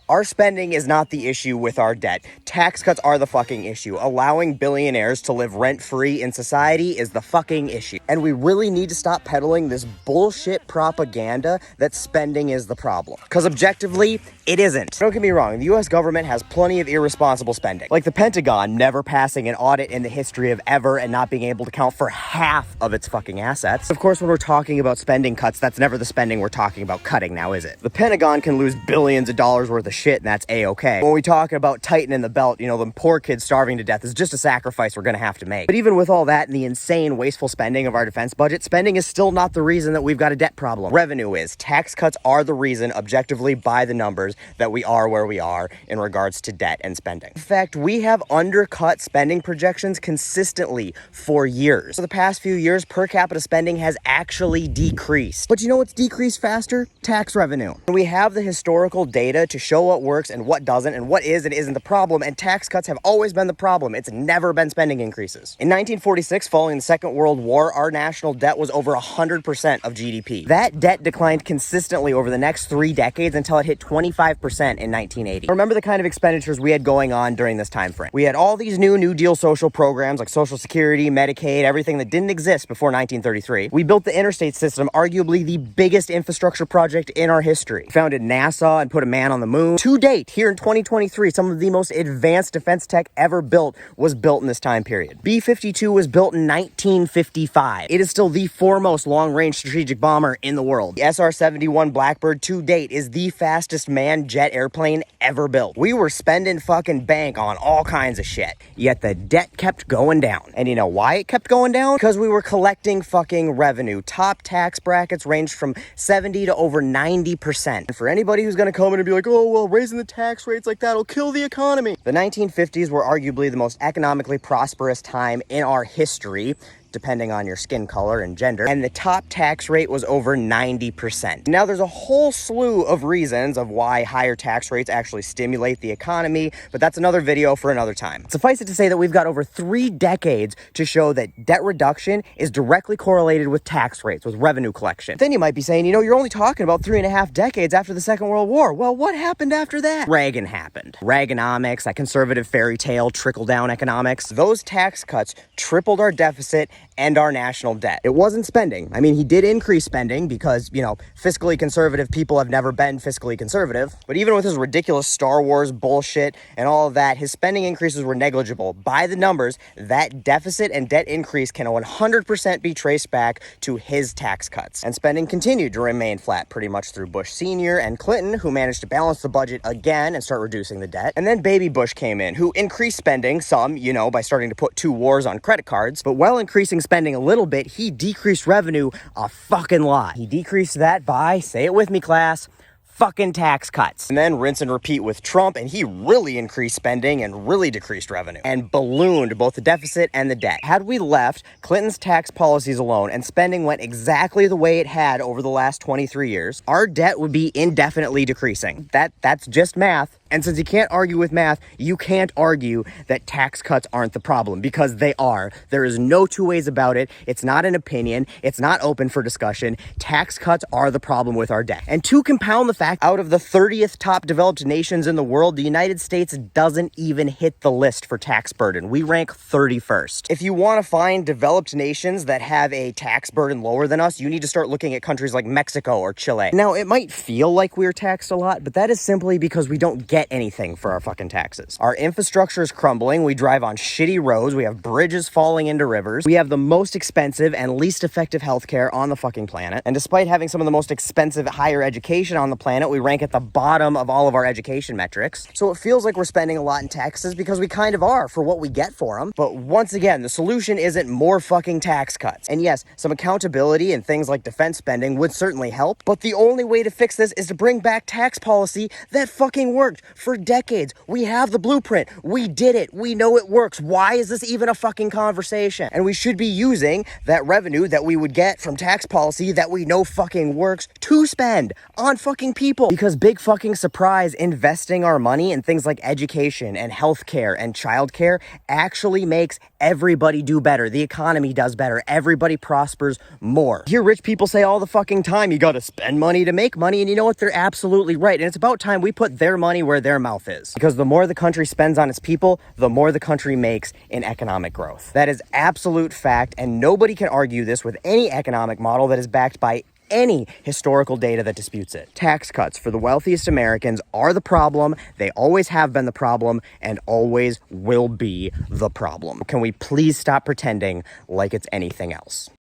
Our spending is not the issue with our debt. Tax cuts are the fucking issue. Allowing billionaires to live rent-free in society is the fucking issue. And we really need to stop peddling this bullshit propaganda that spending is the problem. Because objectively, it isn't. Don't get me wrong, the US government has plenty of irresponsible spending. Like the Pentagon never passing an audit in the history of ever and not being able to count for half of its fucking assets. Of course, when we're talking about spending cuts, that's never the spending we're talking about cutting now, is it? The Pentagon can lose billions of dollars worth of shit and that's a-okay. When we talk about tightening the belt, the poor kids starving to death is just a sacrifice we're gonna have to make. But even with all that and the insane wasteful spending of our defense budget, spending is still not the reason that we've got a debt problem. Revenue is. Tax cuts are the reason, objectively by the numbers, that we are where we are in regards to debt and spending. In fact, we have undercut spending projections consistently for years. For the past few years, per capita spending has actually decreased. But you know what's decreased faster? Tax revenue. And we have the historical data to show what works and what doesn't and what is and isn't the problem, and tax cuts have always been the problem. It's never been spending increases. In 1946, following the Second World War, our national debt was over 100% of GDP. That debt declined consistently over the next 3 decades until it hit 25% in 1980. Remember the kind of expenditures we had going on during this time frame. We had all these New Deal social programs like Social Security, Medicaid, everything that didn't exist before 1933. We built the interstate system, arguably the biggest infrastructure project in our history. We founded NASA and put a man on the moon. To date, here in 2023, some of the most advanced defense tech ever built was built in this time period. B-52 was built in 1955. It is still the foremost long-range strategic bomber in the world. The SR-71 Blackbird to date is the fastest manned jet airplane ever built. We were spending fucking bank on all kinds of shit, yet the debt kept going down. And you know why it kept going down? Because we were collecting fucking revenue. Top tax brackets ranged from 70 to over 90%. And for anybody who's gonna come in and be like, oh, well, raising the tax rates like that'll kill the economy. The 1950s were arguably the most economically prosperous time in our history, depending on your skin color and gender, and the top tax rate was over 90%. Now, there's a whole slew of reasons of why higher tax rates actually stimulate the economy, but that's another video for another time. Suffice it to say that we've got over 3 decades to show that debt reduction is directly correlated with tax rates, with revenue collection. Then you might be saying, you're only talking about 3.5 decades after the Second World War. Well, what happened after that? Reagan happened. Reaganomics, that conservative fairy tale, trickle-down economics. Those tax cuts tripled our deficit and our national debt. It wasn't spending. I mean, he did increase spending because, fiscally conservative people have never been fiscally conservative. But even with his ridiculous Star Wars bullshit and all of that, his spending increases were negligible. By the numbers, that deficit and debt increase can 100% be traced back to his tax cuts. And spending continued to remain flat pretty much through Bush Sr. and Clinton, who managed to balance the budget again and start reducing the debt. And then baby Bush came in, who increased spending some, by starting to put 2 wars on credit cards. But while increasing spending a little bit, he decreased revenue a fucking lot. He decreased that by, say it with me, class, fucking tax cuts. And then rinse and repeat with Trump, and he really increased spending and really decreased revenue and ballooned both the deficit and the debt. Had we left Clinton's tax policies alone and spending went exactly the way it had over the last 23 years, our debt would be indefinitely decreasing. That's just math. And since you can't argue with math, you can't argue that tax cuts aren't the problem, because they are. There is no 2 ways about it. It's not an opinion. It's not open for discussion. Tax cuts are the problem with our debt. And to compound the fact, out of the 30th top developed nations in the world, the United States doesn't even hit the list for tax burden. We rank 31st. If you want to find developed nations that have a tax burden lower than us, you need to start looking at countries like Mexico or Chile. Now, it might feel like we're taxed a lot, but that is simply because we don't get anything for our fucking taxes. Our infrastructure is crumbling. We drive on shitty roads. We have bridges falling into rivers. We have the most expensive and least effective healthcare on the fucking planet. And despite having some of the most expensive higher education on the planet, we rank at the bottom of all of our education metrics. So it feels like we're spending a lot in taxes because we kind of are for what we get for them. But once again, the solution isn't more fucking tax cuts. And yes, some accountability and things like defense spending would certainly help. But the only way to fix this is to bring back tax policy that fucking worked for decades. We have the blueprint. We did it. We know it works. Why is this even a fucking conversation? And we should be using that revenue that we would get from tax policy that we know fucking works to spend on fucking people people. Because big fucking surprise, investing our money in things like education and healthcare and childcare actually makes everybody do better. The economy does better. Everybody prospers more. You hear rich people say all the fucking time, you gotta spend money to make money, and you know what? They're absolutely right. And it's about time we put their money where their mouth is. Because the more the country spends on its people, the more the country makes in economic growth. That is absolute fact, and nobody can argue this with any economic model that is backed by any historical data that disputes it. Tax cuts for the wealthiest Americans are the problem. They always have been the problem and always will be the problem. Can we please stop pretending like it's anything else?